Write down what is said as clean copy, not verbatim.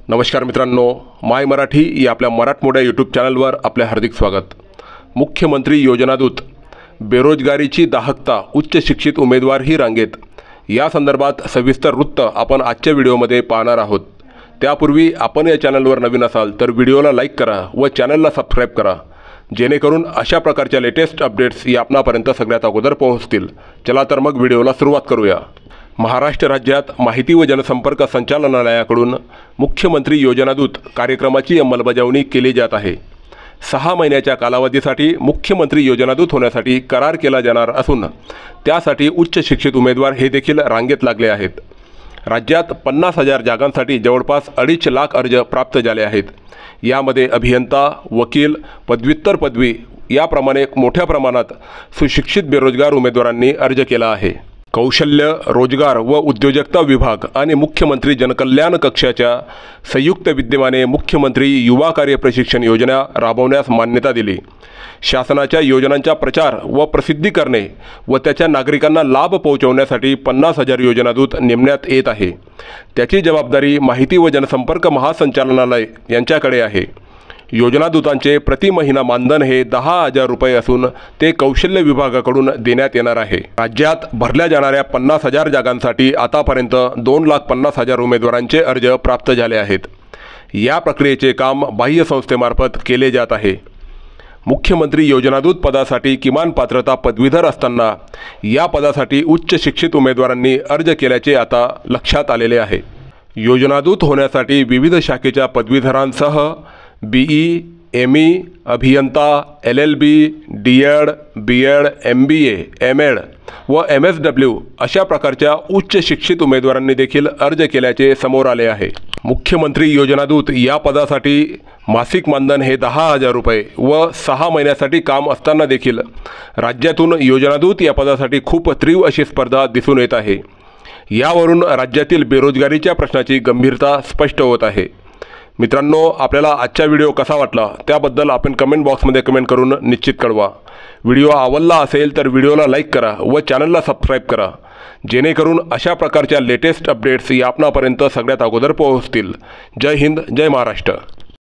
नमस्कार मित्रांनो, माय मराठी या आपल्या मराठमोठ्या यूट्यूब चॅनलवर आपले हार्दिक स्वागत। मुख्यमंत्री योजनादूत, बेरोजगारीची दाहकता, उच्च शिक्षित उमेदवारही रांगेत या संदर्भात सविस्तर वृत्त आपण आजच्या व्हिडिओमध्ये पाहणार आहोत। त्यापूर्वी आपण या चॅनलवर नवीन असाल तर व्हिडिओला लाईक करा व चॅनलला सबस्क्राईब करा, जेणेकरून अशा प्रकारच्या लेटेस्ट अपडेट्स या आपणापर्यंत सगळ्यात अगोदर पोहोचतील। चला तर मग व्हिडिओला सुरुवात करूया। महाराष्ट्र राज्यात माहिती व जनसंपर्क संचालनालयाकडून मुख्यमंत्री योजनादूत कार्यक्रमाची अंमलबजावणी केली जात आहे। 6 महिन्याच्या कालावधीसाठी मुख्यमंत्री योजनादूत होण्यासाठी करार केला जाणार असून त्यासाठी उच्च शिक्षित उमेदवार हे देखील रांगेत लागले आहेत। राज्यात 50,000 जागांसाठी जवळपास 2.5 लाख अर्ज प्राप्त झाले आहेत। यामध्ये अभियंता, वकील, पदव्युत्तर पदवी याप्रमाणे मोठ्या प्रमाणात सुशिक्षित बेरोजगार उमेदवारांनी अर्ज केला आहे। कौशल्य, रोजगार व उद्योजकता विभाग आणि मुख्यमंत्री जनकल्याण कक्षाच्या संयुक्त विद्यमाने मुख्यमंत्री युवा कार्य प्रशिक्षण योजना राबवण्यास मान्यता दिली। शासनाच्या योजनांचा प्रचार व प्रसिद्धी करणे व त्याच्या नागरिकांना लाभ पोहोचवण्यासाठी 50,000 योजनादूत नेमण्यात येत आहे। त्याची जबाबदारी माहिती व जनसंपर्क महासंचालनालय यांच्याकडे आहे। योजनादूतांचे प्रति महिना मानधन हे 10,000 रुपये असून ते कौशल्य विभागाकडून देण्यात येणार आहे। राज्यात भरल्या जाणाऱ्या 50,000 जागांसाठी आतापर्यंत 2,50,000 उमेदवारांचे अर्ज प्राप्त झाले आहेत। या प्रक्रियेचे काम बाह्य संस्थेमार्फत केले जात आहे। मुख्यमंत्री योजनादूत पदासाठी किमान पात्रता पदवीधर असताना या पदासाठी उच्च शिक्षित उमेदवारांनी अर्ज केल्याचे आता लक्षात आलेले आहे। योजनादूत होण्यासाठी विविध शाखेच्या पदवीधरांसह BE, ME, अभियंता, LLB, DED, BEd, MBA, MAd व MSW अशा प्रकारच्या उच्च शिक्षित उमेदवारांनी देखील अर्ज केल्याचे समोर आले आहे। मुख्यमंत्री योजनादूत या पदासाठी मासिक मानधन हे 10,000 रुपये व 6 महिन्यासाठी काम असताना देखील राज्यातून योजनादूत या पदासाठी खूप तीव्र अशी स्पर्धा दिसून येत आहे। यावरून राज्यातील बेरोजगारीच्या प्रश्नाची गंभीरता स्पष्ट होत आहे। मित्रांनो, आपल्याला आजचा व्हिडिओ कसा वाटला त्याबद्दल आपण कमेंट बॉक्समध्ये कमेंट करून निश्चित कळवा। व्हिडिओ आवडला असेल तर व्हिडिओला लाईक करा व चॅनलला सबस्क्राईब करा, जेणेकरून अशा प्रकारच्या लेटेस्ट अपडेट्स या आपणापर्यंत सगळ्यात अगोदर पोहोचतील। जय हिंद, जय महाराष्ट्र।